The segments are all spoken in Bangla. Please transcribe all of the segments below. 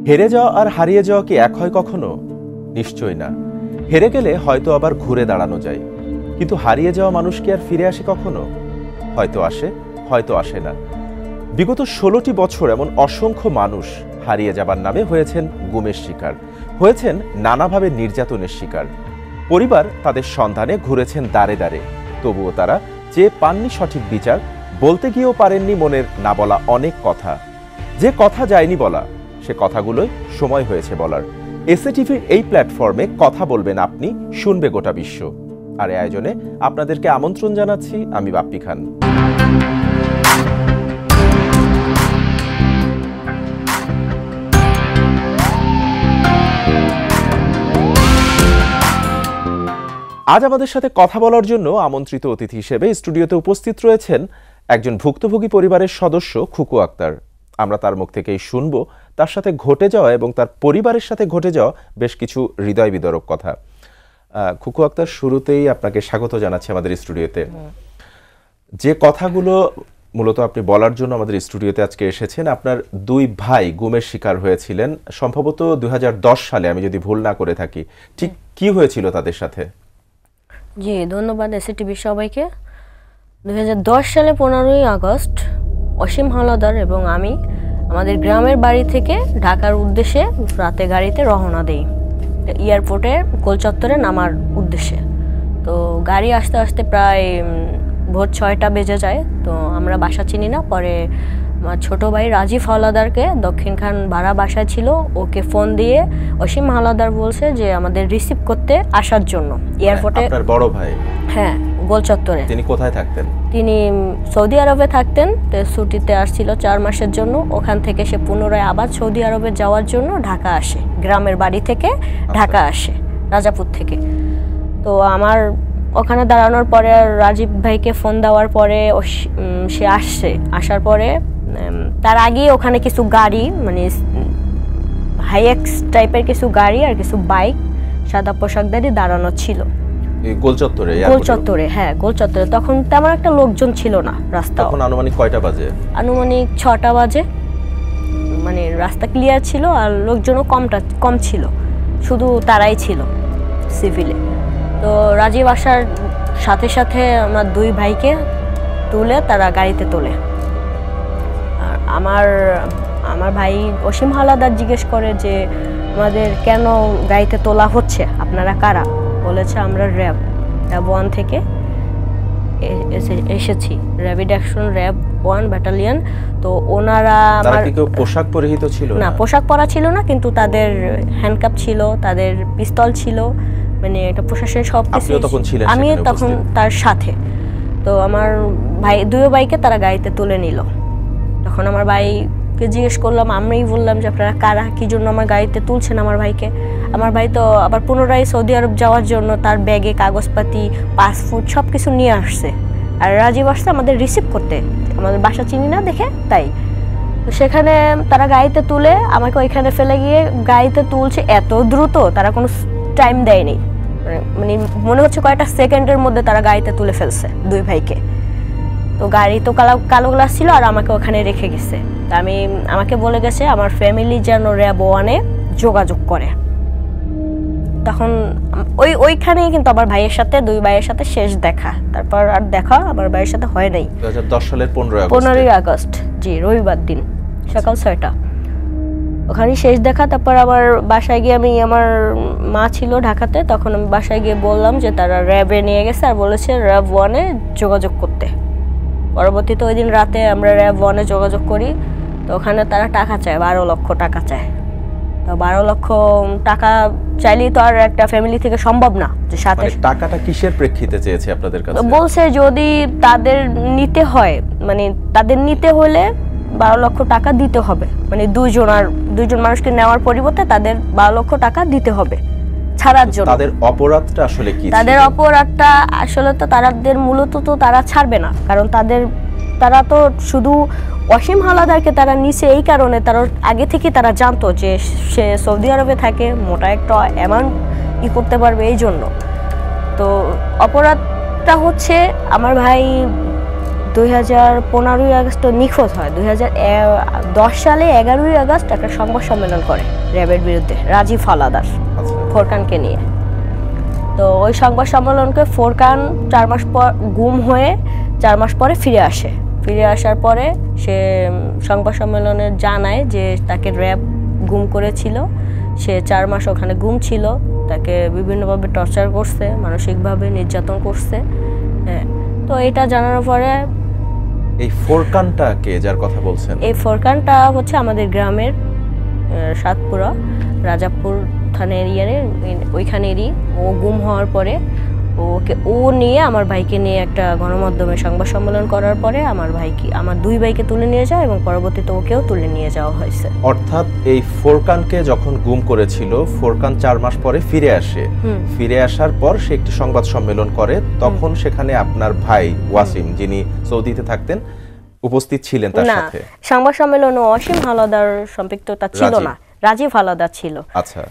হেরে যাওয়া আর হারিয়ে যাওয়া কি এক হয় কখনো? নিশ্চয় না। হেরে গেলে হয়তো আবার ঘুরে দাঁড়ানো যায়, কিন্তু হারিয়ে যাওয়া মানুষ কি আর ফিরে আসে কখনো? হয়তো আসে, হয়তো আসে না। বিগত 16টি বছর এমন অসংখ্য মানুষ হারিয়ে যাবার নামে হয়েছেন গুমের শিকার, হয়েছেন নানাভাবে নির্যাতনের শিকার। পরিবার তাদের সন্ধানে ঘুরেছেন দাঁড়ে দাঁড়ে, তবুও তারা চেয়ে পাননি সঠিক বিচার, বলতে গিয়েও পারেননি মনের না বলা অনেক কথা। যে কথা যায়নি বলা, সে কথাগুলোই সময় হয়েছে বলার। এসএটিভির এই প্ল্যাটফর্মে কথা বলবেন আপনি, শুনবে গোটা বিশ্ব। আর এই আয়োজনে আপনাদেরকে আমন্ত্রণ জানাচ্ছি আমি বাপ্পি খান। আজ আমাদের সাথে কথা বলার জন্য আমন্ত্রিত অতিথি হিসেবে স্টুডিওতে উপস্থিত রয়েছেন একজন ভুক্তভোগী পরিবারের সদস্য খুকু আক্তার। আমরা তার মুখ থেকেই শুনবো তার সাথে ঘটে যাওয়া এবং তার পরিবারের সাথে ঘটে যাওয়া বেশ কিছু হৃদয় বিদারক কথা। খুকু আক্তার, শুরুতেই আপনাকে স্বাগত জানাচ্ছি আমাদের স্টুডিওতে। যে কথাগুলো মূলত আপনি বলার জন্য আমাদের স্টুডিওতে আজকে এসেছেন, আপনার দুই ভাই গুমের শিকার হয়েছিলেন সম্ভবত 2010 সালে, আমি যদি ভুল না করে থাকি। ঠিক কি হয়েছিল তাদের সাথে? জি, ধন্যবাদ এসএটিভি সবাইকে। 2010 সালে 15ই আগস্ট অসীম হাওলাদার এবং আমি আমাদের গ্রামের বাড়ি থেকে ঢাকার উদ্দেশ্যে রাতে গাড়িতে রওনা দেই, এয়ারপোর্টে গোল চত্বরে নামার উদ্দেশ্যে। তো গাড়ি আসতে আসতে প্রায় ভোর 6টা বেজে যায়। তো আমরা বাসা চিনি না। পরে আমার ছোটো ভাই রাজীব হাওলাদারকে দক্ষিণখান ভাড়া বাসায় ছিল, ওকে ফোন দিয়ে অসীম হাওলাদার বলছে যে আমাদের রিসিভ করতে আসার জন্য এয়ারপোর্টে। আপনার বড় ভাই? হ্যাঁ, গোল চত্বরে। তিনি কোথায় থাকতেন? তিনি সৌদি আরবে থাকতেন। ছুটিতে আসছিল 4 মাসের জন্য। ওখান থেকে সে পুনরায় আবার সৌদি আরবে যাওয়ার জন্য ঢাকা আসে, গ্রামের বাড়ি থেকে ঢাকা আসে, রাজাপুর থেকে। তো আমার ওখানে দাঁড়ানোর পরে রাজীব ভাইকে ফোন দেওয়ার পরে সে আসছে। আসার পরে তার আগেই ওখানে কিছু গাড়ি, মানে হাইএক্স টাইপের কিছু গাড়ি আর কিছু বাইক সাদা পোশাকধারী দাঁড়ানো ছিল গোল চত্বরে। গোল চত্বরে, হ্যাঁ, গোল চত্বরে। তখন তেমন একটা লোকজন ছিল না রাস্তা। তখন আনুমানিক কয়টা বাজে? আনুমানিক 6টা বাজে। মানে রাস্তা ক্লিয়ার ছিল আর লোকজনও কম ছিল, শুধু তারাই ছিল সিভিলে। তো রাজীব আসার সাথে সাথে আমার দুই ভাইকে তুলে তারা গাড়িতে তোলে। আর আমার ভাই অসীম হাওলাদার জিজ্ঞেস করে যে আমাদের কেন গাড়িতে তোলা হচ্ছে, আপনারা কারা? বলেছে আমরা র্যাব 1 থেকে এসেছি, র্যাপিড অ্যাকশন র্যাব 1 ব্যাটালিয়ন। তো ওনারা আমার পোশাক পরিহিত ছিল না, পোশাক পরা ছিল না, কিন্তু তাদের হ্যান্ডকাপ ছিল, তাদের পিস্তল ছিল, মানে এটা প্রশাসনের সব কিছু। আমি তখন তার সাথে। তো আমার ভাই দুই ভাইকে তারা গাড়িতে তুলে নিল। তখন আমার ভাইকে জিজ্ঞেস করলাম, আমরাই বললাম যে আপনারা কারা, কি জন্য আমার গাড়িতে তুলছেন আমার ভাইকে। আমার ভাই তো আবার পুনরায় সৌদি আরব যাওয়ার জন্য তার ব্যাগে কাগজপাতি, পাসপোর্ট সব কিছু নিয়ে আসছে। আর রাজীব আসছে আমাদের রিসিভ করতে, আমাদের বাসা চিনি না দেখে তাই। তো সেখানে তারা গাড়িতে তুলে আমাকে ওইখানে ফেলে গিয়ে গাড়িতে তুলছে এত দ্রুত, তারা কোনো টাইম দেয়নি। মানে মনে হচ্ছে কয়েকটা সেকেন্ডের মধ্যে তারা গাড়িতে তুলে ফেলছে দুই ভাইকে। তো গাড়ি তো কালো গ্লাস ছিল আর আমাকে ওখানে রেখে গেছে। তা আমাকে বলে গেছে আমার ফ্যামিলি যেন র্যাব 1-এ যোগাযোগ করে। তখন ওইখানেই কিন্তু আমার ভাইয়ের সাথে, দুই ভাইয়ের সাথে শেষ দেখা। তারপর আর দেখা আমার ভাইয়ের সাথে হয় নাই। 2010 সালের 15ই আগস্ট, জি, রবিবার দিন সকাল 6টা ওখানেই শেষ দেখা। তারপর আবার বাসায় গিয়ে আমার মা ছিল ঢাকাতে, তখন আমি বাসায় গিয়ে বললাম যে তারা র্যাবে নিয়ে গেছে আর বলেছে র্যাব 1-এ যোগাযোগ করতে। পরবর্তীতে ওই দিন রাতে আমরা র্যাব 1-এ যোগাযোগ করি। তো ওখানে তারা টাকা চায়, 12 লক্ষ টাকা চায়। তো 12 লক্ষ টাকা চাইলেই তো আর একটা ফ্যামিলি থেকে সম্ভব না যে সাথে। টাকাটা কিসের প্রেক্ষিতে চেয়েছে আপনাদের কাছে? বলছে যদি তাদের নিতে হয়, মানে তাদের নিতে হলে 12 লক্ষ টাকা দিতে হবে, মানে দুইজন মানুষকে নেওয়ার পরিবর্তে তাদের 12 লক্ষ টাকা দিতে হবে ছাড়ার জন্য। তাদের অপরাধটা আসলে কি? তাদের অপরাধটা আসলে তো তাদের মূলত তো তারা ছাড়বে না, কারণ তারা তো শুধু অসীম হাওলাদারকে তারা নিছে এই কারণে, তারা আগে থেকে তারা জানতো যে সে সৌদি আরবে থাকে, মোটা একটা অ্যামাউন্ট করতে পারবে, এই জন্য। তো অপরাধটা হচ্ছে আমার ভাই 2015 আগস্ট নিখোঁজ হয়। 2010 সালে 11 আগস্ট একটা সংবাদ সম্মেলন করে র্যাবের বিরুদ্ধে রাজীব হাওলাদার ফোরকানকে নিয়ে। তো ওই সংবাদ সম্মেলনকে ফোরকান 4 মাস পর গুম হয়ে 4 মাস পরে ফিরে আসে। ফিরে আসার পরে সে সংবাদ সম্মেলনে জানায় যে তাকে র্যাব গুম করেছিল, সে 4 মাস ওখানে গুম ছিল, তাকে বিভিন্নভাবে টর্চার করছে, মানসিকভাবে নির্যাতন করছে। হ্যাঁ, তো এটা জানানোর পরে এই ফোরকানটা কে যার কথা বলছেন? এই ফোরকানটা হচ্ছে আমাদের গ্রামের সাতপুরা রাজাপুর থানা এরিয়ার ওইখানেরই। ও গুম হওয়ার পরে ও নিয়ে আমার ভাইকে নিয়ে একটা গণমাধ্যমে সংবাদ সম্মেলন করার পরে আমার 2 ভাইকে তুলে নিয়ে যায় এবং পরবর্তীতে ওকেও তুলে নিয়ে যাওয়া হয়েছে। অর্থাৎ এই ফোরকানকে যখন গুম করেছিল, ফোরকান 4 মাস পরে ফিরে আসে। ফিরে আসার পর সে একটি সংবাদ সম্মেলন করে, তখন সেখানে আপনার ভাই ওয়াসিম, যিনি সৌদিতে থাকতেন, উপস্থিত ছিলেন তার সাথে। সংবাদ সম্মেলনে ওয়াসিম হাওলাদার সম্পৃক্ততা ছিল না, রাজীব হাওলাদার ছিল। আচ্ছা,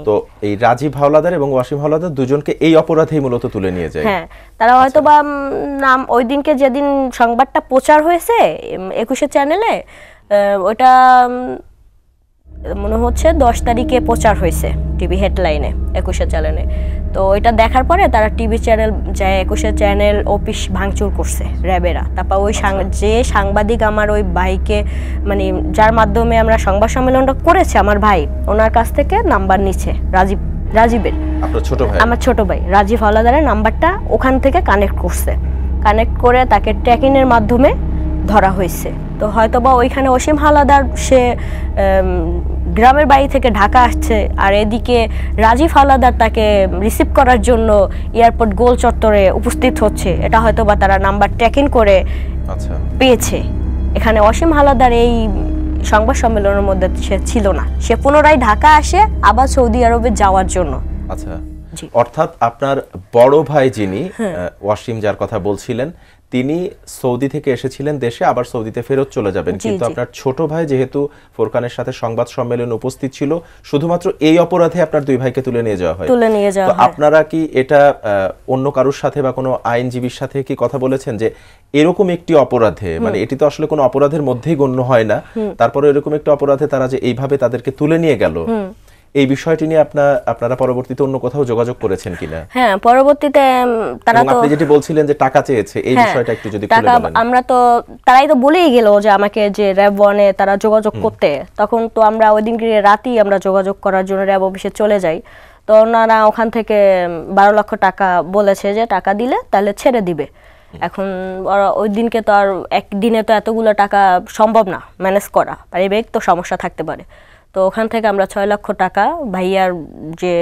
তো এই রাজীব হাওলাদার এবং ওয়াসিম হাওলাদার দুজনকে এই অপরাধেই মূলত তুলে নিয়ে যায়। হ্যাঁ, তারা হয়তো বা নাম ওই দিনকে যেদিন সংবাদটা প্রচার হয়েছে 21 চ্যানেলে, ওটা মনে হচ্ছে 10 তারিখে প্রচার হয়েছে টিভি হেডলাইনে 21 চ্যানেলে। তো এটা দেখার পরে তারা টিভি চ্যানেল যায় 21 চ্যানেল অফিস ভাঙচুর করছে র্যাবেরা। তারপর ওই যে সাংবাদিক আমার ওই ভাইকে, মানে যার মাধ্যমে আমরা সংবাদ সম্মেলনটা করেছে আমার ভাই, ওনার কাছ থেকে নাম্বার নিচ্ছে রাজীবের, আমার ছোট ভাই রাজীব হাওলাদারের নাম্বারটা ওখান থেকে কানেক্ট করছে। কানেক্ট করে তাকে ট্র্যাকিংয়ের মাধ্যমে ধরা হয়েছে। তো হয়তোবা ওইখানে ওয়াসিম হাওলাদার সে গ্রামের বাড়ি থেকে ঢাকা আসছে, আর এদিকে রাজীব হাওলাদার তাকে রিসিভ করার জন্য এয়ারপোর্ট গোল চত্বরে উপস্থিত হচ্ছে। এটা হয়তোবা তারা নাম্বার ট্র্যাকিং করে পেয়েছে। এখানে ওয়াসিম হাওলাদার এই সংবাদ সম্মেলনের মধ্যে সে ছিল না, সে পুনরায় ঢাকা আসে আবার সৌদি আরবে যাওয়ার জন্য। আচ্ছা, অর্থাৎ আপনার বড় ভাই যিনি ওয়াসিম, যার কথা বলছিলেন, তিনি সৌদি থেকে এসেছিলেন দেশে, আবার সৌদিতে ফেরত চলে যাবেন, কিন্তু আপনার ছোট ভাই যেহেতু ফোরকানের সাথে সংবাদ সম্মেলনে উপস্থিত ছিল, শুধুমাত্র এই অপরাধে আপনার 2 ভাইকে তুলে নিয়ে যাওয়া হয়। তো আপনারা কি এটা অন্য কারোর সাথে বা কোনো আইনজীবীর সাথে কি কথা বলেছেন যে এরকম একটি অপরাধে, মানে এটি তো আসলে কোনো অপরাধের মধ্যেই গণ্য হয় না, তারপরে এরকম একটা অপরাধে তারা যে এইভাবে তাদেরকে তুলে নিয়ে গেল, এই বিষয়টি নিয়ে আপনারা পরবর্তীতে অন্য কোথাও যোগাযোগ করেছেন কিনা? হ্যাঁ, পরবর্তীতে তারা তো আপনি যেটি বলছিলেন যে টাকা চেয়েছে, এই বিষয়টা একটু যদি খুলে বলেন। আমরা তো তারাই তো বলেই গেল যে আমাকে যে র্যাব 1-এ তারা যোগাযোগ করতে, তখন তো আমরা ওই দিন রাতেই আমরা যোগাযোগ করার জন্য র্যাব অফিসে চলে যাই। তো ওনারা ওখান থেকে 12 লক্ষ টাকা বলেছে যে টাকা দিলে তাহলে ছেড়ে দিবে। এখন ওই দিনকে তো আর একদিনে তো এতগুলো টাকা সম্ভব না ম্যানেজ করা, পারিবারিক তো সমস্যা থাকতে পারে। তো ওখান থেকে আমরা 6 লক্ষ টাকা ভাইয়ার যে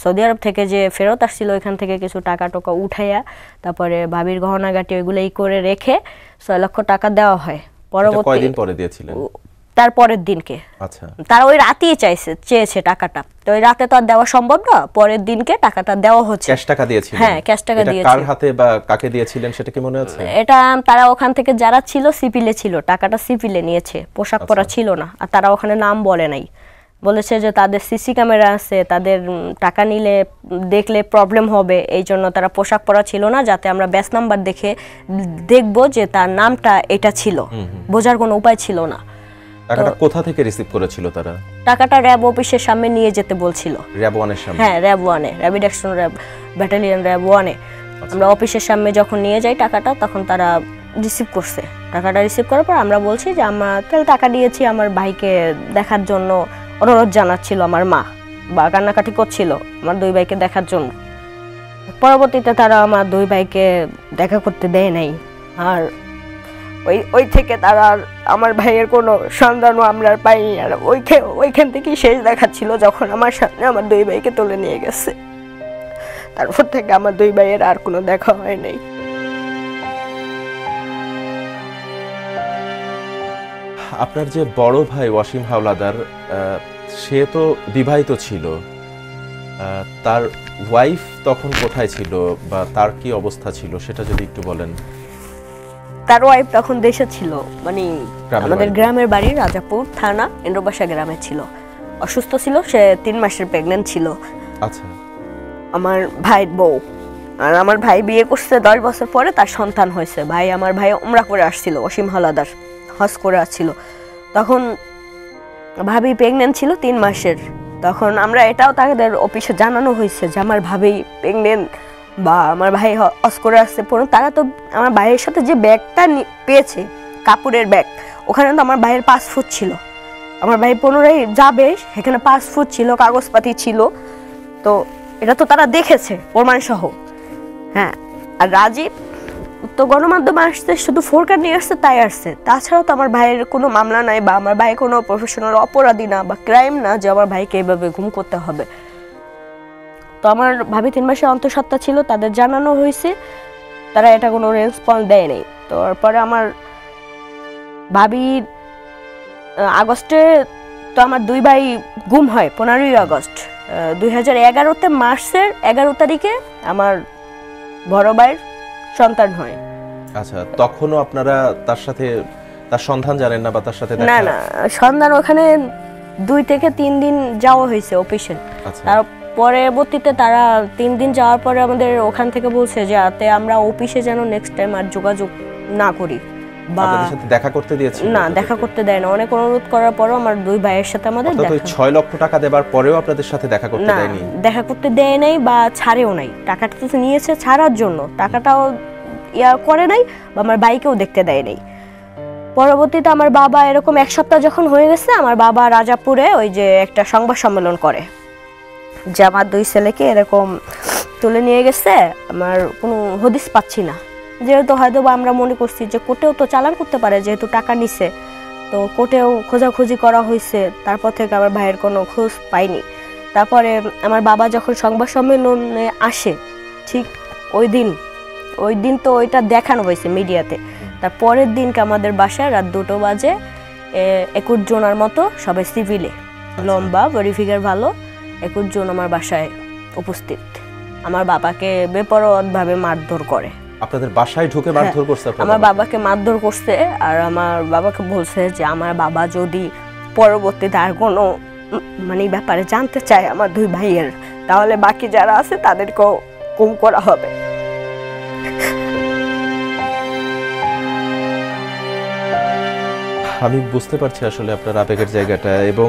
সৌদি আরব থেকে যে ফেরত আসছিল ওইখান থেকে কিছু টাকা উঠাইয়া তারপরে ভাবির গহনাগাটি ওইগুলোই করে রেখে 6 লক্ষ টাকা দেওয়া হয়। পরবর্তী কয়দিন পরে দিয়েছিলেন? তারপরের দিনকে। আচ্ছা, তারা ওই রাতেই চেয়েছে টাকাটা, তো ওই রাতে তো আর দেওয়া সম্ভব না, পরের দিনকে টাকাটা দেওয়া হচ্ছে। ক্যাশ টাকা দিয়েছিলেন? হ্যাঁ, ক্যাশ টাকা দিয়েছি। কার হাতে বা কাকে দিয়েছিলেন সেটা কি মনে আছে? এটা তারা ওখান থেকে যারা ছিল সিপিলে ছিল, টাকাটা সিপিলে নিয়েছে, পোশাক পরা ছিল না, আর তারা ওখানে নাম বলে নাই, বলেছে যে তাদের সিসি ক্যামেরা আছে, তাদের টাকা নিলে দেখলে প্রবলেম হবে, এই জন্য তারা পোশাক পরা ছিল না, যাতে আমরা ব্যাচ নাম্বার দেখে দেখবো যে তার নামটা এটা ছিল, বোঝার কোনো উপায় ছিল না। টাকাটা কোথা থেকে রিসিভ করেছিল তারা? টাকাটা র্যাব অফিসের সামনে নিয়ে যেতে বলছিল। র্যাব 1-এর সামনে? হ্যাঁ, র্যাব 1-এ, র্যাপিড অ্যাকশন ব্যাটালিয়ন র্যাব 1-এ। আমরা অফিসের সামনে যখন নিয়ে যাই টাকাটা, তখন তারা রিসিভ করছে। টাকাটা রিসিভ করার পর আমরা বলছি যে আমরা তাহলে টাকা দিয়েছি, আমার ভাইকে দেখার জন্য অনুরোধ জানাচ্ছিল আমার মা, বা কান্নাকাটি করছিল আমার 2 ভাইকে দেখার জন্য। পরবর্তীতে তারা আমার 2 ভাইকে দেখা করতে দেয় নাই, আর ওই থেকে তারা আমার ভাইয়ের কোনো সন্ধানও আমরা পাইনি। আর ওইখান থেকেই শেষ দেখাচ্ছিল যখন আমার সামনে আমার 2 ভাইকে তুলে নিয়ে গেছে। তারপর থেকে আমার 2 ভাইয়ের আর কোনো দেখা হয় নাই। আপনার যে বড় ভাই ওয়াসিম হাওলাদার, সে তো বিবাহিত ছিল, তার ওয়াইফ তখন কোথায় ছিল বা তার কি অবস্থা ছিল সেটা যদি একটু বলেন। তার ওয়াইফ তখন দেশে ছিল, মানে আমাদের গ্রামের বাড়ি রাজাপুর থানা ইন্দ্রবাসা গ্রামে ছিল, অসুস্থ ছিল, সে 3 মাসের প্রেগন্যান্ট ছিল। আচ্ছা, আমার ভাইয়ের বউ আর আমার ভাই বিয়ে করছে 10 বছর পরে তার সন্তান হয়েছে। আমার ভাই উমরা করে আসছিল, অসীম হাওলাদার হজ করে আসছিল, তখন ভাবি প্রেগনেন্ট ছিল 3 মাসের। তখন আমরা এটাও তাদের অফিসে জানানো হয়েছে যে আমার ভাবি প্রেগনেন্ট বা আমার ভাই হজ করে আসছে। তারা তো আমার ভাইয়ের সাথে যে ব্যাগটা পেয়েছে, কাপড়ের ব্যাগ, ওখানে তো আমার ভাইয়ের পাসপোর্ট ছিল। আমার ভাই 15 যাবে, সেখানে পাসপোর্ট ছিল, কাগজপাতি ছিল। তো এটা তো তারা দেখেছে প্রমাণ সহ। হ্যাঁ, আর রাজীব তো গণমাধ্যমে আসছে, শুধু ফোরকার নিয়ে আসছে, তাই আসছে। তাছাড়াও তো আমার ভাইয়ের কোনো মামলা নাই বা আমার ভাই কোনো প্রফেশনাল অপরাধী না বা ক্রাইম না যে আমার ভাইকে এইভাবে গুম করতে হবে। তো আমার ভাবি 3 মাসের অন্তঃসত্ত্বা ছিল, তাদের জানানো হয়েছে, তারা এটা কোনো রেসপন্স দেয় নাই। তো তারপরে আমার ভাবি আগস্টে, তো আমার 2 ভাই গুম হয় 15 আগস্ট 2011-তে, মার্চের 11 তারিখে আমার বড় ভাইয়ের সন্তান হয়। আচ্ছা, তখনও আপনারা তার সাথে তার সন্ধান জানেন না বা তার সাথে না না, সন্ধান ওখানে 2 থেকে 3 দিন যাওয়া হয়েছে অফিসে। তার পরবর্তীতে তারা 3 দিন যাওয়ার পরে আমাদের ওখান থেকে বলছে যে আমরা অফিসে যেন নেক্সট টাইম আর যোগাযোগ না করি বা আপনাদের সাথে দেখা করতে দিয়েছে না, দেখা করতে দেয় না। অনেক অনুরোধ করার পরও আমার 2 ভাইয়ের সাথে আমাদের দেখা, 6 লক্ষ টাকা দেবার পরেও আপনাদের সাথে দেখা করতে দেয়নি? দেখা করতে দেয় নাই বা ছাড়েও নাই। টাকাটা তো নিয়েছে ছাড়ার জন্য, টাকাটাও করে নাই বা আমার ভাইকেও দেখতে দেয় নাই। পরবর্তীতে আমার বাবা এরকম 1 সপ্তাহ যখন হয়ে গেছে, আমার বাবা রাজাপুরে ওই যে একটা সংবাদ সম্মেলন করে যে আমার 2 ছেলেকে এরকম তুলে নিয়ে গেছে, আমার কোনো হদিস পাচ্ছি না। যেহেতু হয়তো বা আমরা মনে করছি যে কোর্টেও তো চালান করতে পারে, যেহেতু টাকা নিছে, তো কোর্টেও খোঁজাখুঁজি করা হয়েছে, তারপর থেকে আমার ভাইয়ের কোনো খোঁজ পাইনি। তারপরে আমার বাবা যখন সংবাদ সম্মেলনে আসে, ঠিক ওই দিন তো ওইটা দেখানো হয়েছে মিডিয়াতে। তার পরের দিনকে আমাদের বাসায় রাত 2টো বাজে 21 জনের মতো সবাই সিভিলে, লম্বা, বডি ফিগার ভালো 21 জন আমার বাসায় উপস্থিত। আমার বাবাকে বেপরোয়াভাবে মারধর করে। আপনাদের বাসায় ঢুকে মারধর করছে? আমার বাবাকে মারধর করছে, আর আমার বাবাকে বলছে যে আমার বাবা যদি পরবর্তীতে আর কোনো ব্যাপারে জানতে চায় আমার 2 ভাইয়ের, তাহলে বাকি যারা আছে তাদেরকেও গুম করা হবে। আমি বুঝতে পারছি আসলে আপনার আবেগের জায়গাটা, এবং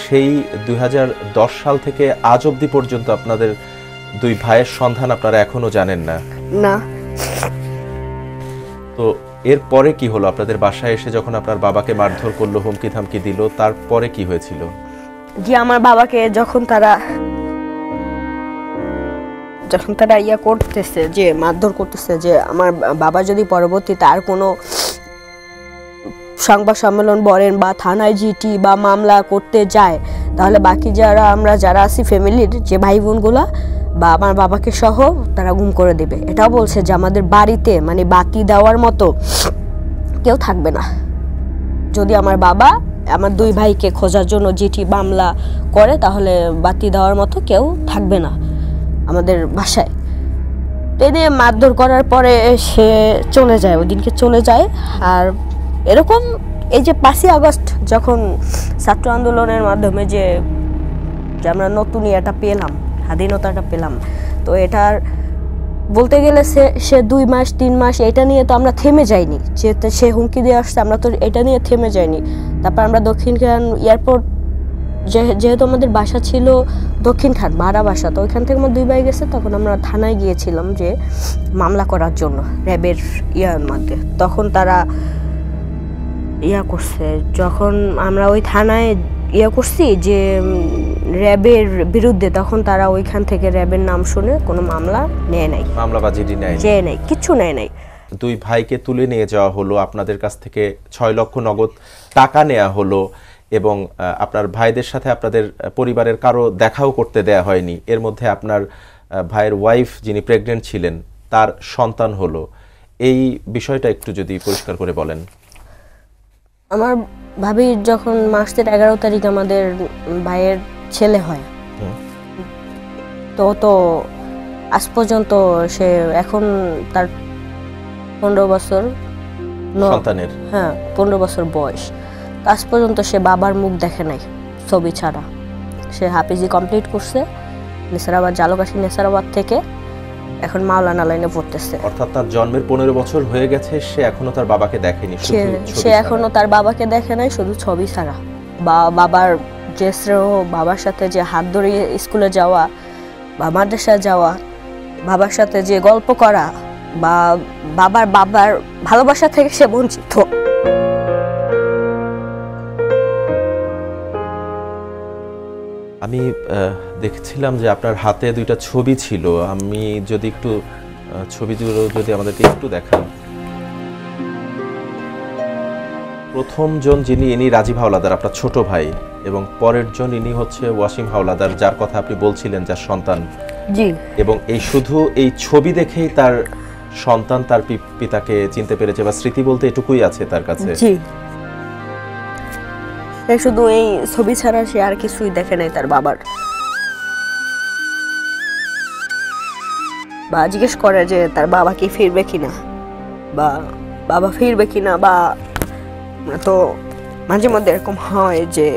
সেই 2010 সাল থেকে আজ অবধি পর্যন্ত আপনাদের 2 ভাইয়ের সন্ধান আপনারা এখনো জানেন না? না। তো এরপরে কি হলো? আপনাদের বাসায় এসে যখন আপনার বাবাকে মারধর করলো, হুমকি ধামকি দিল, তারপরে কি হয়েছিল? যে আমার বাবাকে যখন তারা করতেছে, যে মারধর করতেছে, যে আমার বাবা যদি পরবর্তীতে আর কোনো সংবাদ সম্মেলন বলেন বা থানায় জিটি বা মামলা করতে যায়, তাহলে বাকি আমরা যারা আছি ফ্যামিলির যে ভাই বোনগুলা বা আমার বাবাকে সহ তারা গুম করে দেবে। এটাও বলছে যে আমাদের বাড়িতে বাতি দেওয়ার মতো কেউ থাকবে না যদি আমার বাবা আমার 2 ভাইকে খোঁজার জন্য জিটি মামলা করে, তাহলে বাতি দেওয়ার মতো কেউ থাকবে না আমাদের বাসায়। টেনে মারধর করার পরে সে চলে যায়, ওই দিনকে চলে যায়। আর এরকম এই যে 5ই আগস্ট যখন ছাত্র আন্দোলনের মাধ্যমে যে আমরা নতুন এটা পেলাম, স্বাধীনতাটা পেলাম, তো এটার বলতে গেলে সে 2 মাস 3 মাস এটা নিয়ে তো আমরা থেমে যাইনি। সে হুমকি দিয়ে আসছে, আমরা তো এটা নিয়ে থেমে যাইনি। তারপর আমরা দক্ষিণখান এয়ারপোর্ট, যেহেতু আমাদের বাসা ছিল দক্ষিণখান ভাড়া বাসা, তো ওইখান থেকে আমার 2 ভাই গেছে, তখন আমরা থানায় গিয়েছিলাম যে মামলা করার জন্য র্যাবের মধ্যে। তখন তারা করছে, যখন আমরা ওই থানায় করছি যে র্যাবের বিরুদ্ধে, তখন তারা ওইখান থেকে র্যাবের নাম শুনে কোনো মামলা নেয় নাই, মামলাবাজি নেয় কিচ্ছু নেয় নাই। 2 ভাইকে তুলে নিয়ে যাওয়া হলো, আপনাদের কাছ থেকে 6 লক্ষ নগদ টাকা নেওয়া হলো, এবং আপনার ভাইদের সাথে আপনাদের পরিবারের কারো দেখাও করতে দেয়া হয়নি। এর মধ্যে আপনার ভাইয়ের ওয়াইফ যিনি প্রেগনেন্ট ছিলেন, তার সন্তান হলো। এই বিষয়টা একটু যদি পরিষ্কার করে বলেন। আমার ভাবি যখন মার্চের 11 তারিখ আমাদের ভাইয়ের ছেলে হয়, তো আজ পর্যন্ত সে এখন তার 15 বছর সন্তানের, 15 বছর বয়স। আজ পর্যন্ত সে বাবার মুখ দেখে নাই ছবি ছাড়া। সে হাফিজি কমপ্লিট করছে নেসারাবাদ, জালকাঠি নেসারাবাদ থেকে। এখন মাওলানা লাইনে পড়তেছে। অর্থাৎ তার জন্মের 15 বছর হয়ে গেছে, সে এখনো তার বাবাকে দেখেনি, সে এখনো তার বাবাকে দেখে নাই, শুধু ছবি ছাড়া। বা বাবার যে স্নেহ, বাবার সাথে যে হাত ধরে স্কুলে যাওয়া বা মাদ্রাসায় যাওয়া, বাবার সাথে যে গল্প করা বা বাবার ভালোবাসা থেকে সে বঞ্চিত। আমি দেখছিলাম যে আপনার হাতে 2টা ছবি ছিল, আমি যদি একটু ছবিগুলো যদি আমাদেরকে একটু দেখান। প্রথম জন যিনি, ইনি রাজীব হাওলাদার, আপনার ছোট ভাই, এবং পরের জন ইনি হচ্ছে ওয়াসিম হাওলাদার, যার কথা আপনি বলছিলেন, যার সন্তান। জি। এবং এই শুধু এই ছবি দেখেই তার সন্তান তার পিতাকে চিনতে পেরেছে, বা স্মৃতি বলতে এটুকুই আছে তার কাছে। জি, শুধু এই ছবি ছাড়া সে আর কিছুই দেখে নাই তার বাবার। বা জিজ্ঞেস করে যে তার বাবা কি ফিরবে কিনা, বা বাবা ফিরবে কিনা। বা তো মাঝে মধ্যে এরকম হয় যে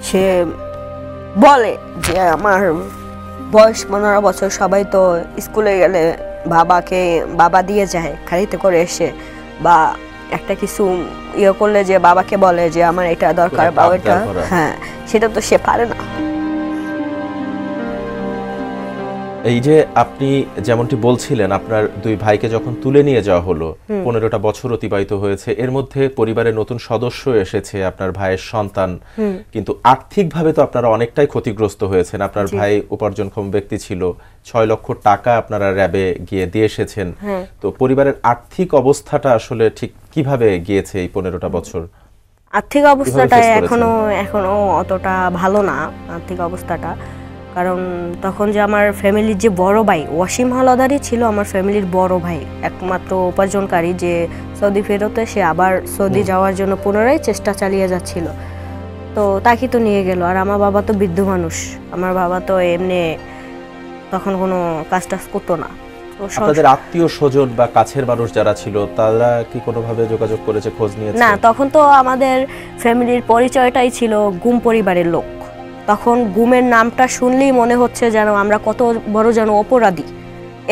সে বলে যে আমার বয়স 15 বছর, সবাই তো স্কুলে গেলে বাবা দিয়ে যায় খালিতে করে এসে, বা একটা কিছু ইয়ে করলে যে বাবাকে বলে যে আমার এটা দরকার বা ওইটা, হ্যাঁ, সেটা তো সে পারে না। এই যে আপনি যেমনটি বলছিলেন, আপনার 2 ভাইকে যখন তুলে নিয়ে যাওয়া হলো, 15টা বছর অতিবাহিত হয়েছে, এর মধ্যে পরিবারের নতুন সদস্য এসেছে, আপনার ভাইয়ের সন্তান, কিন্তু আর্থিকভাবে তো আপনারা অনেকটাই ক্ষতিগ্রস্ত হয়েছেন। আপনার ভাই উপার্জনক্ষম ব্যক্তি ছিল, 6 লক্ষ টাকা আপনারা র্যাবে গিয়ে দিয়ে এসেছেন। তো পরিবারের আর্থিক অবস্থাটা আসলে ঠিক কিভাবে গিয়েছে এই 15টা বছর? আর্থিক অবস্থাটা এখনো অতটা ভালো না, আর্থিক অবস্থাটা। কারণ তখন যে আমার ফ্যামিলির যে বড় ভাই ওয়াসিম হাওলাদারই ছিল আমার ফ্যামিলির বড় ভাই, একমাত্র উপার্জনকারী, যে সৌদি ফেরতে সে আবার সৌদি যাওয়ার জন্য পুনরায় চেষ্টা চালিয়ে যাচ্ছিল। তো তাকে তো নিয়ে গেল। আর আমার বাবা তো বৃদ্ধ মানুষ, আমার বাবা তো এমনি তখন কোনো কাজ টাজ করতো না। আপনাদের আত্মীয় স্বজন বা কাছের মানুষ যারা ছিল, তারা কি কোনোভাবে যোগাযোগ করেছে, খোঁজ নিয়েছে? না, তখন তো আমাদের ফ্যামিলির পরিচয়টাই ছিল গুম পরিবারের লোক। তখন গুমের নামটা শুনলেই মনে হচ্ছে যেন আমরা কত বড় যেন অপরাধী,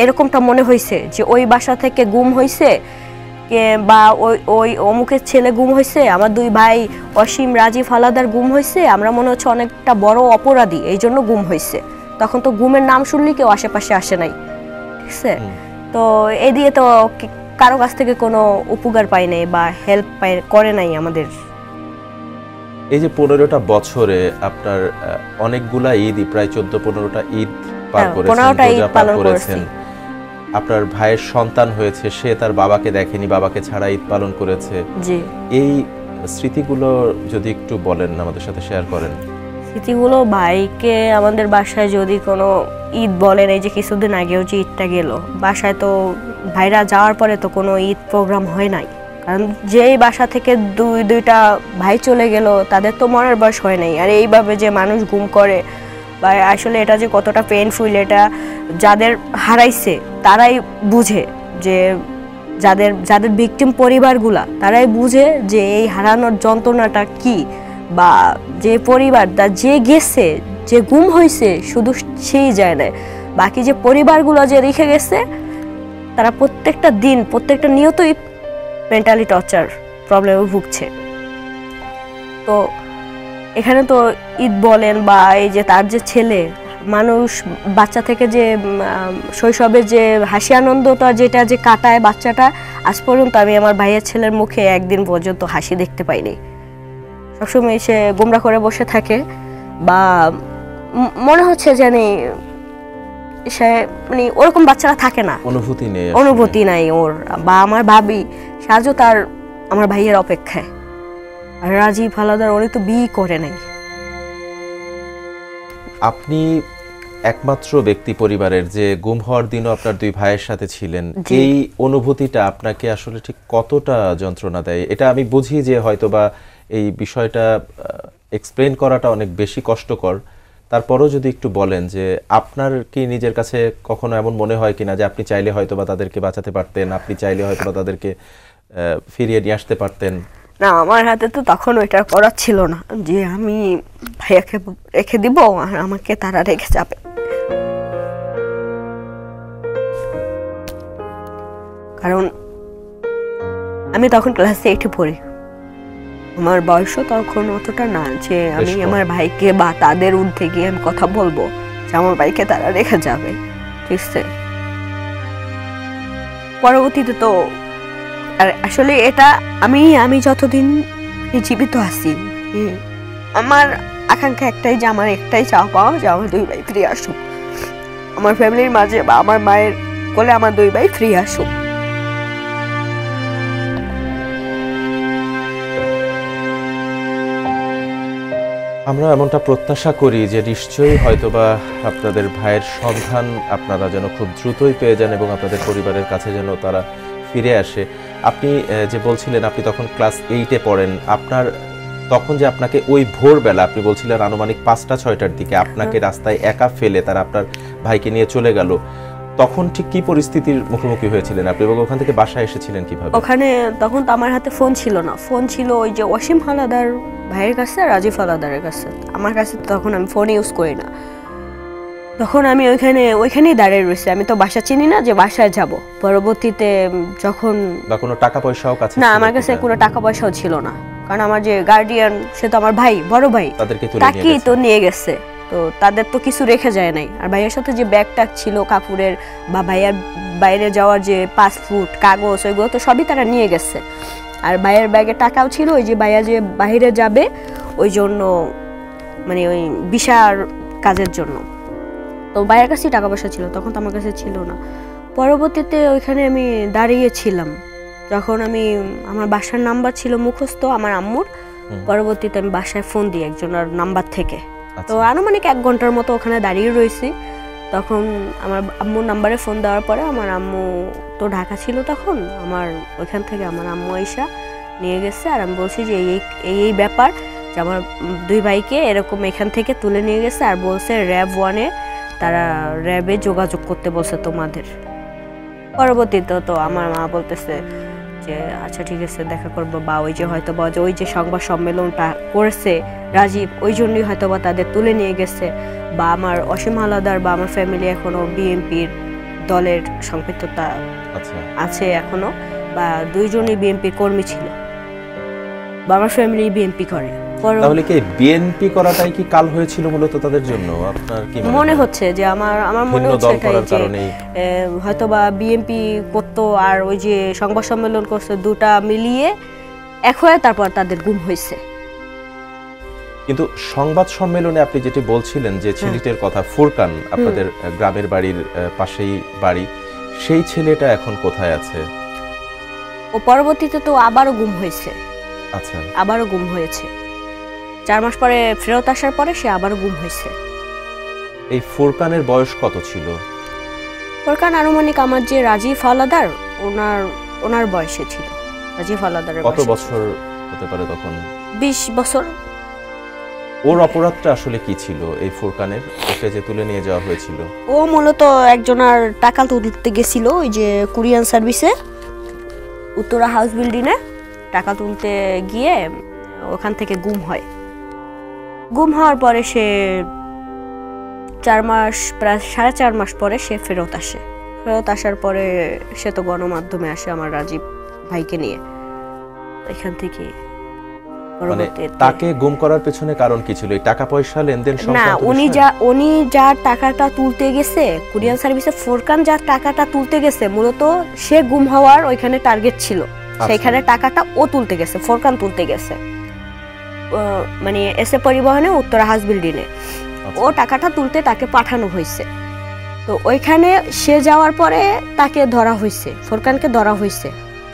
এরকমটা মনে হয়েছে যে ওই বাসা থেকে গুম হয়েছে, বা ওই অমুকের ছেলে গুম হয়েছে, আমার 2 ভাই অসীম রাজীব হাওলাদার গুম হয়েছে, আমরা মনে হচ্ছে অনেকটা বড় অপরাধী, এই জন্য গুম হয়েছে। তখন তো গুমের নাম শুনলেই কেউ আশেপাশে আসে নাই, ঠিক আছে? তো এই দিয়ে তো কারো কাছ থেকে কোনো উপকার পাই নাই বা হেল্প করে নাই আমাদের। এই যে 15টা বছরে আপনার অনেকগুলা ঈদ, প্রায় 14-15টা ঈদ পার করেছেন, আপনার ভাইয়ের সন্তান হয়েছে, সে তার বাবাকে দেখেনি, বাবাকে ছাড়া ঈদ পালন করেছে। জি। এই স্মৃতিগুলো যদি একটু বলেন, আমাদের সাথে শেয়ার করেন। স্মৃতিগুলো ভাইকে আমাদের বাসায় যদি কোনো ঈদ বলেন, এই যে কিছুদিন আগেও যে ঈদটা গেল, বাসায় তো ভাইরা যাওয়ার পরে তো কোনো ঈদ প্রোগ্রাম হয় নাই। কারণ যেই বাসা থেকে দুইটা ভাই চলে গেল, তাদের তো মরার বয়স হয় নাই। আর এইভাবে যে মানুষ গুম করে, বা আসলে এটা যে কতটা পেইনফুল, এটা যাদের হারাইছে তারাই বুঝে, যে যাদের ভিকটিম পরিবারগুলা তারাই বুঝে যে এই হারানোর যন্ত্রণাটা কি। বা যে পরিবার যে গেছে, যে গুম হয়েছে, শুধু সেই যায় না, বাকি যে পরিবারগুলো যে রেখে গেছে, তারা প্রত্যেকটা দিন, প্রত্যেকটা নিয়তই মেন্টালি টর্চার প্রবলেমে ভুগছে। তো এখানে তো ঈদ বলেন, বা এই যে তার যে ছেলে মানুষ, বাচ্চা থেকে যে শৈশবের যে হাসি আনন্দটা যেটা যে কাটায় বাচ্চাটা, আজ পর্যন্ত আমি আমার ভাইয়ের ছেলের মুখে একদিন পর্যন্ত হাসি দেখতে পাইনি। সবসময় সে গোমরা করে বসে থাকে, বা মনে হচ্ছে জানি সে মানে ওরকম বাচ্চারা থাকে না, অনুভূতি নাই ওর। বা আমার ভাবি সাজু তার আমার ভাইয়ের অপেক্ষায়, আর রাজীব হাওলাদার উনি তো বিয়ে করে নাই। আপনি একমাত্র ব্যক্তি পরিবারের যে গুম হওয়ার দিনও আপনার 2 ভাইয়ের সাথে ছিলেন, এই অনুভূতিটা আপনাকে আসলে ঠিক কতটা যন্ত্রণা দেয়? এটা আমি বুঝি যে হয়তোবা এই বিষয়টা এক্সপ্লেন করাটা অনেক বেশি কষ্টকর, তারপরও যদি একটু বলেন যে আপনার কি নিজের কাছে কখনো এমন মনে হয় কিনা যে আপনি চাইলে হয়তোবা তাদেরকে বাঁচাতে পারতেন, আপনি চাইলে হয়তোবা তাদেরকে ফিরিয়ে নিয়ে আসতে পারতেন? না, আমার হাতে তো তখন ওইটা করার ছিল না যে আমি ভাইয়াকে রেখে দিব আর আমাকে তারা রেখে যাবে। কারণ আমি তখন ক্লাস 8-এ পড়ি, আমার বয়সও তখন অতটা না যে আমি আমার ভাইকে বা তাদের ঊর্ধ্বে গিয়ে আমি কথা বলবো যে আমার ভাইকে তারা রেখে যাবে, ঠিক আছে। পরবর্তীতে তো আর আসলে এটা আমি যতদিন জীবিত আছি আমার আকাঙ্ক্ষা একটাই, যে আমার একটাই চাওয়া পাওয়া যে আমার 2 ভাই ফিরে আসুক আমার ফ্যামিলির মাঝে, বা আমার মায়ের কোলে আমার 2 ভাই ফিরে আসুক। আমরা এমনটা প্রত্যাশা করি যে নিশ্চয়ই হয়তোবা আপনাদের ভাইয়ের সন্ধান আপনারা যেন খুব দ্রুতই পেয়ে যান এবং আপনাদের পরিবারের কাছে যেন তারা ফিরে আসে। আপনি যে বলছিলেন আপনি তখন ক্লাস 8-এ পড়েন, আপনার তখন যে আপনাকে ওই ভোরবেলা আপনি বলছিলেন আনুমানিক 5টা-6টার দিকে আপনাকে রাস্তায় একা ফেলে তারা আপনার ভাইকে নিয়ে চলে গেল, তখন ঠিক কি পরিস্থিতির মুখোমুখি হয়েছিলেন আপনি এবং ওখান থেকে বাসায় এসেছিলেন কিভাবে? ওখানে তখন তো আমার হাতে ফোন ছিল না, ফোন ছিল ওই যে অসীম হালাদার ভাইয়ের কাছে, রাজীব হালাদারের কাছে। আমার কাছে তখন আমি ফোন ইউজ করি না, তখন আমি ওইখানেই দাঁড়িয়ে রয়েছি, আমি তো বাসা চিনি না যে বাসায় যাব। পরবর্তীতে যখন বা কোনো টাকা পয়সাও কাছে না, আমার কাছে কোনো টাকা পয়সাও ছিল না, কারণ আমার যে গার্ডিয়ান সে তো আমার ভাই, বড় ভাই, তাকেই তো নিয়ে গেছে, তো তাদের তো কিছু রেখে যায় নাই। আর ভাইয়ের সাথে যে ব্যাগটা ছিল কাপড়ের বা ভাইয়ার বাইরে যাওয়ার যে পাসপোর্ট কাগজ ওইগুলো তো সবই তারা নিয়ে গেছে। আর ভাইয়ের ব্যাগে টাকাও ছিল, ওই যে ভাইয়া যে বাইরে যাবে ওই জন্য, মানে ওই ভিসার কাজের জন্য, তো ভাইয়ের কাছেই টাকা পয়সা ছিল, তখন তো আমার কাছে ছিল না। পরবর্তীতে ওইখানে আমি দাঁড়িয়েছিলাম, যখন আমার বাসার নাম্বার ছিল মুখস্থ আমার আম্মুর, পরবর্তীতে আমি বাসায় ফোন দিই একজনের নাম্বার থেকে, তো আনুমানিক 1 ঘন্টার মতো ওখানে দাঁড়িয়ে রয়েছি। তখন আমার আম্মুর নাম্বারে ফোন দেওয়ার পরে আমার আম্মু তো ঢাকা ছিল তখন, আমার ওইখান থেকে আমার আম্মু আইসা নিয়ে গেছে। আর আমি বলছি যে এই ব্যাপার, যে আমার 2 ভাইকে এরকম এখান থেকে তুলে নিয়ে গেছে, আর বলছে র্যাব 1-এ তারা র্যাবে যোগাযোগ করতে বলছে তোমাদের। পরবর্তীতে তো আমার মা বলতেছে যে আচ্ছা ঠিক আছে দেখা করবো, বা ওই যে হয়তো বা ওই যে সংবাদ সম্মেলনটা করেছে রাজীব, ওই জন্যই হয়তো বা তাদের তুলে নিয়ে গেছে, বা আমার অসীম হালাদার বা আমার ফ্যামিলি এখনো বিএনপির দলের সম্পৃক্ততা আছে এখনো, বা 2 জনই বিএনপির কর্মী ছিল, বা আমার ফ্যামিলি বিএনপি করে। তাহলে কি বিএনপি করাটাই কি কাল হয়েছিল মূলত তাদের জন্য? আপনার কি মনে হচ্ছে যে আমার মনে হচ্ছে এটাই, যে হয়তোবা বিএনপি করতো আর ওই যে সংবাদ সম্মেলন করছে, দুটা মিলিয়ে এক হয়ে তারপর তাদের গুম হয়েছে। কিন্তু সংবাদ সম্মেলনে আপনি যেটি বলছিলেন যে ছেলেটির কথা, ফুরকান, আপনাদের গ্রামের বাড়ির পাশেই বাড়ি, সেই ছেলেটা এখন কোথায় আছে? ও পরবর্তীতে তো আবারও গুম হয়েছে। আচ্ছা, আবারও গুম হয়েছে, 4 মাস পরে ফেরত আসার পরে সে আবারও গুম হয়েছে। এই ফুরকানের বয়স কত ছিল? ফুরকান আনুমানিক আমার যে রাজীব হালাদার ওনার বয়সে ছিল। রাজীব হালাদারের কত বছর হতে পারে তখন? 20 বছর। ওর অপরাধটা আসলে কি ছিল এই ফুরকানের, ওকে যে তুলে নিয়ে যাওয়া হয়েছিল? ও মূলত একজনের টাকা তুলতে গেছিল ওই যে কুরিয়ান সার্ভিসে, উত্তরা হাউস বিল্ডিংয়ে টাকা তুলতে গিয়ে ওখান থেকে গুম হয়। গুম হওয়ার পরে সে 4 মাস, প্রায় 4.5 মাস পরে সে ফেরত আসে। ফেরত আসার পরে সে তো গণমাধ্যমে আসে আমার রাজীব ভাইকে নিয়ে। এখান থেকে তাকে গুম করার পেছনে কারণ কি ছিল? এই টাকা পয়সা লেনদেন সংক্রান্ত? না, উনি যা টাকাটা তুলতে গেছে কুরিয়ান সার্ভিসে, ফুরকান যা টাকাটা তুলতে গেছে মূলত সে গুম হওয়ার ওইখানে টার্গেট ছিল, সেইখানে টাকাটা ও তুলতে গেছে, ফুরকান তুলতে গেছে মানে এসে পরিবহনে উত্তরা হাউস বিল্ডিংয়ে। ও টাকাটা তুলতে তাকে পাঠানো হয়েছে, তো ওইখানে সে যাওয়ার পরে তাকে ধরা হয়েছে, ফুরকানকে ধরা হয়েছে।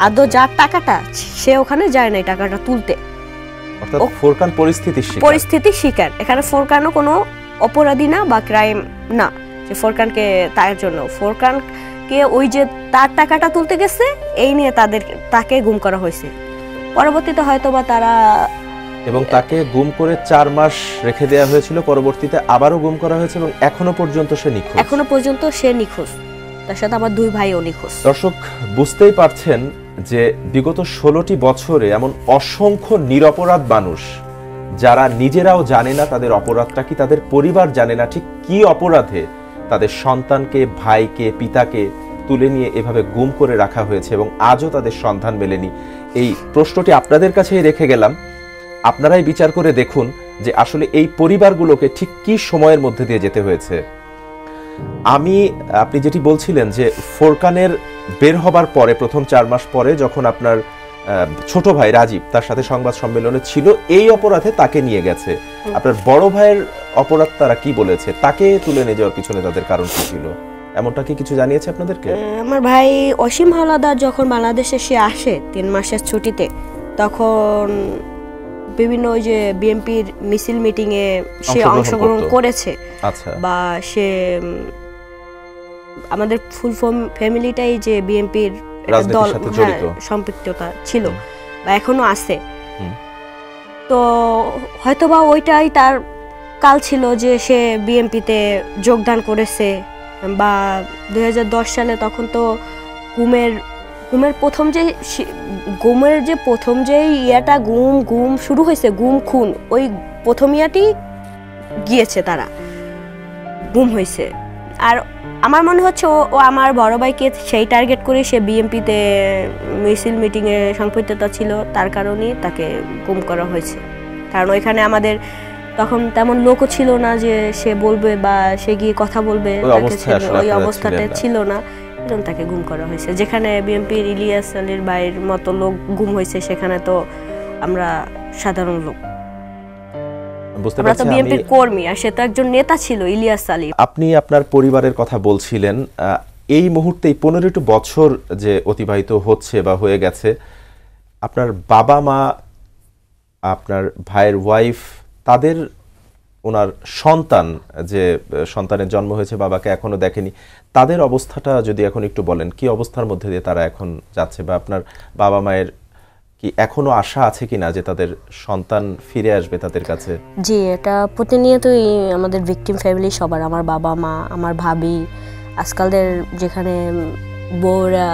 আদৌ যার টাকাটা সে ওখানে যায় নাই টাকাটা তুলতে, ফুরকান পরিস্থিতি শিকার। এখানে ফুরকানও কোনো অপরাধী না বা ক্রাইম না, যে ফুরকানকে তার জন্য ফুরকানকে ওই যে তার টাকাটা তুলতে গেছে এই নিয়ে তাকে গুম করা হয়েছে। পরবর্তীতে হয়তোবা তারা, এবং তাকে গুম করে 4 মাস রেখে দেওয়া হয়েছিল, পরবর্তীতে আবারও গুম করা হয়েছে এবং এখনো পর্যন্ত সে নিখোঁজ। তার সাথে আমার 2 ভাইও নিখোঁজ। দর্শক বুঝতেই পারছেন যে বিগত 16টি বছরে এমন অসংখ্য নিরপরাধ মানুষ যারা নিজেরাও জানে না তাদের অপরাধটা কি, তাদের পরিবার জানে না ঠিক কি অপরাধে তাদের সন্তানকে, ভাইকে, পিতাকে তুলে নিয়ে এভাবে গুম করে রাখা হয়েছে এবং আজও তাদের সন্ধান মেলেনি, এই প্রশ্নটি আপনাদের কাছেই রেখে গেলাম। আপনারাই বিচার করে দেখুন যে আসলে এই পরিবারগুলোকে ঠিক কি সময়ের মধ্যে দিয়ে যেতে হয়েছে। আপনি যেটি বলছিলেন যে ফোরকানের বের হবার পরে প্রথম 4 মাস পরে যখন আপনার ছোট ভাই রাজীব তার সাথে সংবাদ সম্মেলনে ছিল, এই অপরাধে তাকে নিয়ে গেছে। আপনার বড় ভাইয়ের অপরাধ তারা কি বলেছে, তাকে তুলে নিয়ে যাওয়ার পিছনে তাদের কারণ কি ছিল, এমনটা কি কিছু জানিয়েছে আপনাদেরকে? আমার ভাই অসীম হাওলাদার যখন বাংলাদেশে সে আসে 3 মাসের ছুটিতে, তখন বিভিন্ন ওই যে বিএনপির মিছিল মিটিং এ সে অংশগ্রহণ করেছে। আচ্ছা। বা সে আমাদের ফুল ফ্যামিলিটাই যে বিএনপির দল সম্পৃক্ততা ছিল বা এখনো আছে, তো হয়তোবা ওইটাই তার কাল ছিল যে সে বিএনপিতে যোগদান করেছে। বা 2010 সালে তখন তো গুমের প্রথম যে ইয়াটা গুম শুরু হয়েছে, গুম খুন, ওই প্রথম ইয়াটি গিয়েছে, তারা গুম হয়েছে। আর আমার মনে হচ্ছে ও আমার বড় ভাইকে সেই টার্গেট করে সে বিএনপিতে মিছিল মিটিংয়ে সম্পৃক্ততা ছিল, তার কারণেই তাকে গুম করা হয়েছে। কারণ ওইখানে আমাদের তখন তেমন লোকও ছিল না যে সে বলবে বা সে গিয়ে কথা বলবে, ওই অবস্থাতে ছিল না, এরকম তাকে গুম করা হয়েছে। যেখানে বিএনপির ইলিয়াস আলীর ভাইয়ের মতো লোক গুম হয়েছে, সেখানে তো আমরা সাধারণ লোক, আমরা তো বিএনপির কর্মী, আর সে তো একজন নেতা ছিল, ইলিয়াস আলী। আপনি আপনার পরিবারের কথা বলছিলেন, এই মুহূর্তে 15 বছর যে অতিবাহিত হচ্ছে বা হয়ে গেছে, আপনার বাবা মা, আপনার ভাইয়ের ওয়াইফ, তাদের ওনার সন্তান যে সন্তানের জন্ম হয়েছে বাবাকে এখনো দেখেনি, তাদের অবস্থাটা যদি এখন একটু বলেন, কি অবস্থার মধ্যে দিয়ে তারা এখন যাচ্ছে, বা আপনার বাবা মায়ের কি এখনো আশা আছে কিনা যে তাদের সন্তান ফিরে আসবে তাদের কাছে? জি, এটা প্রতিনিয়তই আমাদের ভিকটিম ফ্যামিলি সবার, আমার বাবা মা, আমার ভাবি, আজকালদের যেখানে বউরা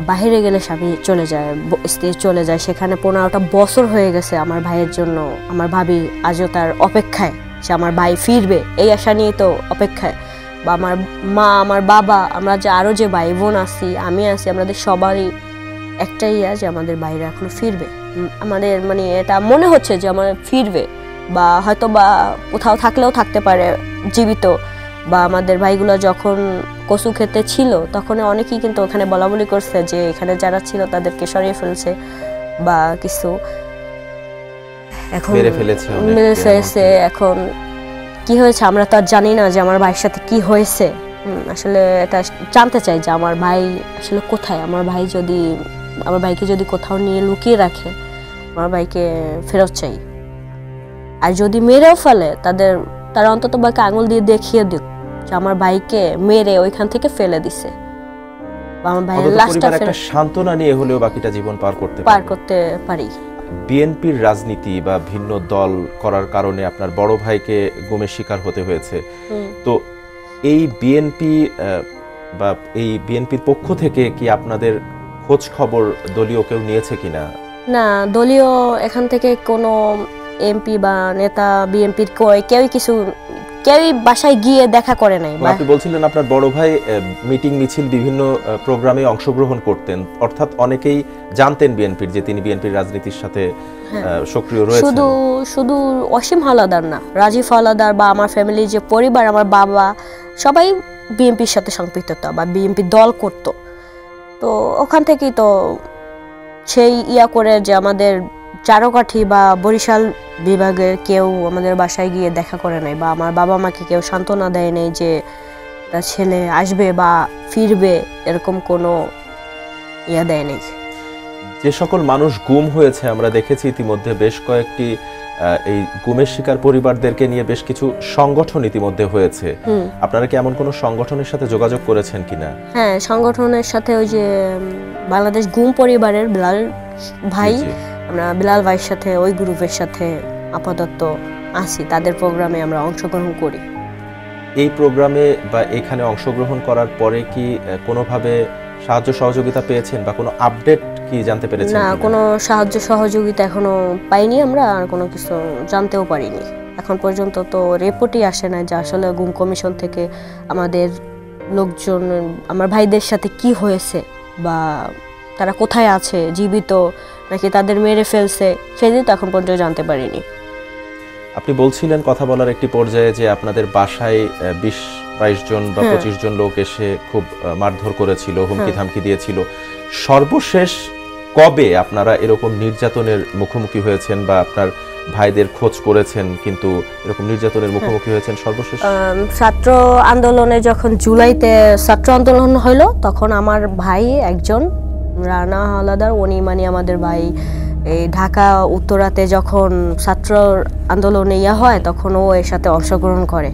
বাইরে গেলে স্বামী চলে যায়, স্ত্রী চলে যায়, সেখানে 15টা বছর হয়ে গেছে আমার ভাইয়ের জন্য। আমার ভাবি আজও তার অপেক্ষায়, সে আমার ভাই ফিরবে এই আশা নিয়ে তো অপেক্ষায়। বা আমার মা, আমার বাবা, আমরা যে আরও যে ভাই বোন আছি, আমি আছি, আমাদের সবারই একটাই যে আমাদের বাইরে এখনো ফিরবে। আমাদের মানে এটা মনে হচ্ছে যে আমার ফিরবে, বা হয়তো বা কোথাও থাকলেও থাকতে পারে জীবিত। বা আমাদের ভাইগুলো যখন কচু খেতে ছিল তখন অনেকেই কিন্তু ওখানে বলাবলি করছে যে এখানে যারা ছিল তাদেরকে সরিয়ে ফেলছে বা কিছু, এখন মেরে ফেলেছে। এখন কি হয়েছে আমরা তো আর জানি না যে আমার ভাইয়ের সাথে কি হয়েছে। আসলে এটা জানতে চাই যে আমার ভাই আসলে কোথায়। আমার ভাইকে যদি কোথাও নিয়ে লুকিয়ে রাখে, আমার ভাইকে ফেরত চাই। আর যদি মেরেও ফেলে তারা অন্তত বাকি আঙুল দিয়ে দেখিয়ে দিক যে আমার ভাইকে মেরে ওইখান থেকে ফেলে দিছে, বা আমার ভাইয়ের লাশটা একটা সান্ত্বনা নিয়ে হলেও বাকিটা জীবন পার করতে পারি। বিএনপির রাজনীতি বা ভিন্ন দল করার কারণে আপনার বড় ভাইকে গুমের শিকার হতে হয়েছে। তো এই বিএনপির পক্ষ থেকে কি আপনাদের খোঁজ খবর দলীয় কেউ নিয়েছে কিনা? না, দলীয় এখান থেকে কোনো এমপি বা নেতা বিএনপির কেউই বাসায় গিয়ে দেখা করে নাই। আপনি বলছিলেন আপনার বড় ভাই মিটিং মিছিল বিভিন্ন প্রোগ্রামে অংশগ্রহণ করতেন, অর্থাৎ অনেকেই জানতেন বিএনপির যে তিনি বিএনপির রাজনীতির সাথে সক্রিয় রয়েছেন। শুধু অসীম হাওলাদার না, রাজীব হাওলাদার বা আমার ফ্যামিলির যে পরিবার, আমার বাবা সবাই বিএনপির সাথে সম্পৃক্ততা বা বিএনপি দল করত। তো ওখান থেকেই তো সেই করে যে আমাদের চারকাঠি বা বরিশাল বিভাগের কেউ আমাদের বাসায় গিয়ে দেখা করে নাই, বা আমার বাবা মাকে কেউ সান্ত্বনা দেয় নাই যে তার ছেলে আসবে বা ফিরবে, এরকম কোনো দেয় নাই। যে সকল মানুষ গুম হয়েছে আমরা দেখেছি ইতিমধ্যে বেশ কয়েকটি এই গুমের শিকার পরিবারদেরকে নিয়ে বেশ কিছু সংগঠন ইতিমধ্যে হয়েছে। আপনারা কি এমন কোনো সংগঠনের সাথে যোগাযোগ করেছেন কিনা? হ্যাঁ, সংগঠনের সাথে ওই যে বাংলাদেশ গুম পরিবারের বিলাল ভাই, আমরা বিলাল ভাইয়ের সাথে ওই গ্রুপের সাথে আপাতত আছি, তাদের প্রোগ্রামে আমরা অংশগ্রহণ করি। এই প্রোগ্রামে বা এখানে অংশগ্রহণ করার পরে কি কোনোভাবে সাহায্য সহযোগিতা পেয়েছেন বা কোনো আপডেট কি জানতে পেরেছেন? না, কোনো সাহায্য সহযোগিতা এখনো পাইনি আমরা, আর কোনো কিছু জানতেও পারিনি। এখন পর্যন্ত তো রিপোর্টই আসে না যে আসলে গুম কমিশন থেকে আমাদের লোকজন আমার ভাইদের সাথে কি হয়েছে বা তারা কোথায় আছে, জীবিত নাকি তাদের মেরে ফেলছে, সেদিন তো এখন পর্যন্ত জানতে পারিনি। আপনি বলছিলেন কথা বলার একটি পর্যায়ে যে আপনাদের বাসায় 20-22 জন বা 25 জন লোক এসে খুব মারধর করেছিল, হুমকি ধামকি দিয়েছিল। সর্বশেষ কবে আপনারা এরকম নির্যাতনের মুখোমুখি হয়েছেন বা আপনার ভাইদের খোঁজ করেছেন কিন্তু এরকম নির্যাতনের মুখোমুখি হয়েছেন সর্বশেষ? ছাত্র আন্দোলনে যখন জুলাইতে ছাত্র আন্দোলন হলো তখন আমার ভাই একজন রানা হাওলাদার, উনি মানে আমাদের ভাই, এই ঢাকা উত্তরাতে যখন ছাত্র আন্দোলনে হয় তখন ও এর সাথে অংশগ্রহণ করে।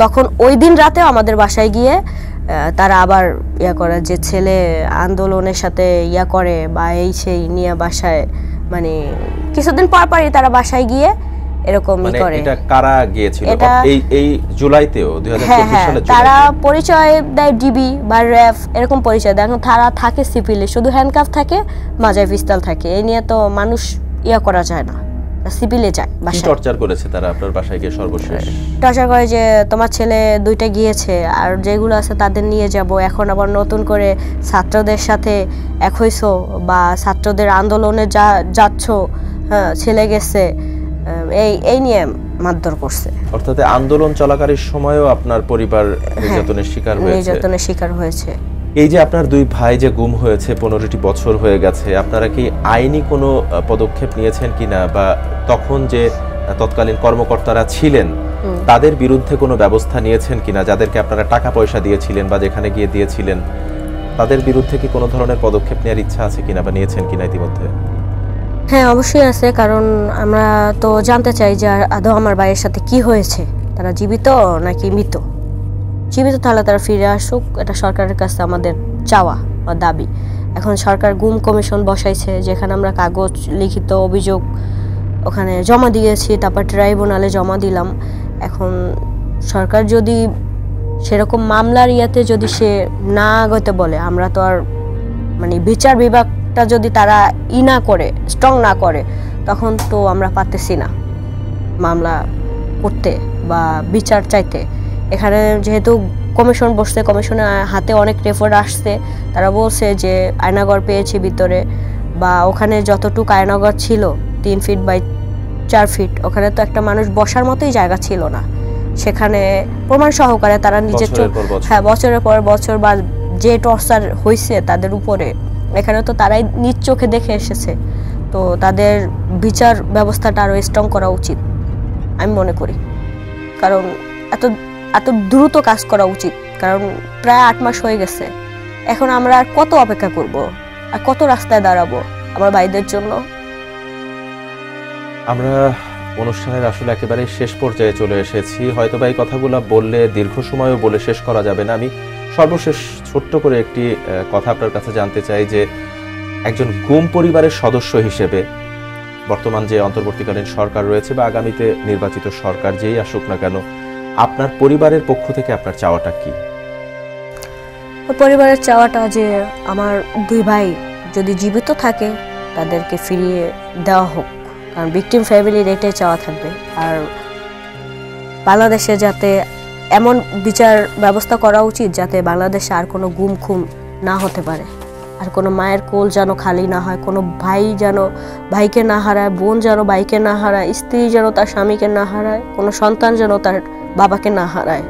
তখন ওই দিন রাতেও আমাদের বাসায় গিয়ে তারা আবার করে যে ছেলে আন্দোলনের সাথে করে বা এই সেই নিয়ে বাসায়, মানে কিছুদিন পরই তারা বাসায় গিয়ে এরকম করে। এটা কারা গিয়েছিল এই জুলাইতেও 2024 সালে? তারা পরিচয় দেয় ডিবি বা র্যাফ, এরকম পরিচয় দেয়। এখন তারা থাকে সিভিলে, শুধু হ্যান্ডকাফ থাকে, মাজায় পিস্তল থাকে। এই নিয়ে তো মানুষ করা যায় না, সিভিলে যায়। বাসায় টর্চার করেছে তারা আপনার বাসায় গিয়ে? সর্বশেষ টর্চার করে যে তোমার ছেলে 2টা গিয়েছে, আর যেগুলো আছে তাদের নিয়ে যাব। এখন আবার নতুন করে ছাত্রদের সাথে এক হইছো বা ছাত্রদের আন্দোলনে যাচ্ছ, হ্যাঁ ছেলে গেছে, এই নিয়ে মারধর করছে। অর্থাৎ আন্দোলন চলাকালীন সময়ও আপনার পরিবার নির্যাতনের শিকার হয়েছে। এই যে আপনার 2 ভাই যে গুম হয়েছে, 15টি বছর হয়ে গেছে, আপনারা কি আইনি কোনো পদক্ষেপ নিয়েছেন কিনা বা তখন যে তৎকালীন কর্মকর্তারা ছিলেন তাদের বিরুদ্ধে কোনো ব্যবস্থা নিয়েছেন কিনা? যাদেরকে আপনারা টাকা পয়সা দিয়েছিলেন বা যেখানে গিয়ে দিয়েছিলেন তাদের বিরুদ্ধে কি কোনো ধরনের পদক্ষেপ নেওয়ার ইচ্ছা আছে কিনা বা নিয়েছেন কিনা ইতিমধ্যে? হ্যাঁ, অবশ্যই আছে, কারণ আমরা তো জানতে চাই যে আদৌ আমার ভাইয়ের সাথে কি হয়েছে, তারা জীবিত নাকি মৃত। জীবিত তাহলে তারা ফিরে আসুক, এটা সরকারের কাছে আমাদের চাওয়া বা দাবি। এখন সরকার গুম কমিশন বসাইছে, যেখানে আমরা কাগজ, লিখিত অভিযোগ ওখানে জমা দিয়েছি, তারপর ট্রাইব্যুনালে জমা দিলাম। এখন সরকার যদি সেরকম মামলার যদি সে না আগাতে বলে, আমরা তো আর মানে বিচার বিভাগটা যদি তারা না করে, স্ট্রং না করে, তখন তো আমরা পারতেছি না মামলা করতে বা বিচার চাইতে। এখানে যেহেতু কমিশন বসছে, কমিশনের হাতে অনেক রেফার আসছে, তারা বলছে যে আয়নাঘর পেয়েছি ভিতরে, বা ওখানে যতটুকু আয়নাঘর ছিল 3 ফিট বাই 4 ফিট, ওখানে তো একটা মানুষ বসার মতোই জায়গা ছিল না। সেখানে প্রমাণ সহকারে তারা নিজের বছরের পর বছর বা যে টর্চার হয়েছে তাদের উপরে, এখানে তো তারাই নিজ চোখে দেখে এসেছে। তো তাদের বিচার ব্যবস্থাটা আরও স্ট্রং করা উচিত আমি মনে করি, কারণ এত দ্রুত কাজ করা উচিত। কারণ প্রায় 8 মাস হয়ে গেছে, এখন আমরা আর কত অপেক্ষা করব, আর কত রাস্তায় দাঁড়াবো আমার ভাইদের জন্য? আমরা অনুষ্ঠানের আসলে একেবারে শেষ পর্যায়ে চলে এসেছি। হয়তো বা এই কথাগুলো বললে দীর্ঘ সময়ও বলে শেষ করা যাবে না। আমি সর্বশেষ ছোট্ট করে একটি কথা আপনার কাছে জানতে চাই যে একজন গুম পরিবারের সদস্য হিসেবে বর্তমান যে অন্তর্বর্তীকালীন সরকার রয়েছে বা আগামীতে নির্বাচিত সরকার যেই আসুক না কেন, আপনার পরিবারের পক্ষ থেকে আপনার চাওয়াটা কি? পরিবারের চাওয়াটা যে আমার 2 ভাই যদি জীবিত থাকে তাদেরকে ফিরিয়ে দেওয়া হোক, কারণ ভিকটিম ফ্যামিলির এটাই চাওয়া থাকবে। আর বাংলাদেশে যাতে এমন বিচার ব্যবস্থা করা উচিত যাতে বাংলাদেশে আর কোনো গুম খুম না হতে পারে, আর কোনো মায়ের কোল যেন খালি না হয়, কোনো ভাই যেন ভাইকে না হারায়, বোন যেন ভাইকে না হারায়, স্ত্রী যেন তার স্বামীকে না হারায়, কোনো সন্তান যেন তার বাবাকে না হারায়।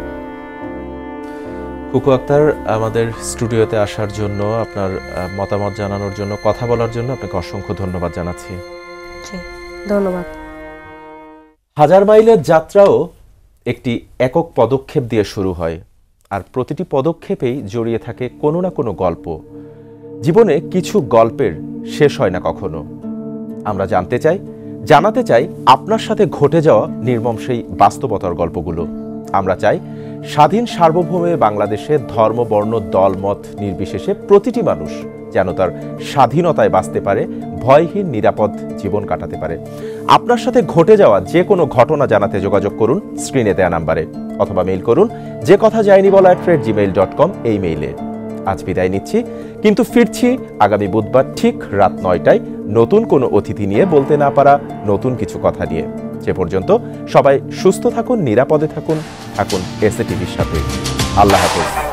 কুকু আক্তার, আমাদের স্টুডিওতে আসার জন্য, আপনার মতামত জানানোর জন্য, কথা বলার জন্য আপনাকে অসংখ্য ধন্যবাদ জানাচ্ছি। ধন্যবাদ। 1000 মাইলের যাত্রাও একটি একক পদক্ষেপ দিয়ে শুরু হয়, আর প্রতিটি পদক্ষেপেই জড়িয়ে থাকে কোনো না কোনো গল্প। জীবনে কিছু গল্পের শেষ হয় না কখনো। আমরা জানাতে চাই আপনার সাথে ঘটে যাওয়া নির্মম সেই বাস্তবতার গল্পগুলো। আমরা চাই স্বাধীন সার্বভৌম বাংলাদেশে ধর্ম, বর্ণ, দল, মত নির্বিশেষে প্রতিটি মানুষ যেন তার স্বাধীনতায় বাঁচতে পারে, ভয়হীন নিরাপদ জীবন কাটাতে পারে। আপনার সাথে ঘটে যাওয়া যে কোনো ঘটনা জানাতে যোগাযোগ করুন স্ক্রিনে দেয়া নাম্বারে, অথবা মেইল করুন যে কথা যায়নি বলা @gmail.com এই মেইলে। আজ বিদায় নিচ্ছি, কিন্তু ফিরছি আগামী বুধবার ঠিক রাত 9টায় নতুন কোনো অতিথি নিয়ে, বলতে না পারা নতুন কিছু কথা নিয়ে। সে পর্যন্ত সবাই সুস্থ থাকুন, নিরাপদে থাকুন, এসএ টিভির সাথে। আল্লাহ হাফেজ।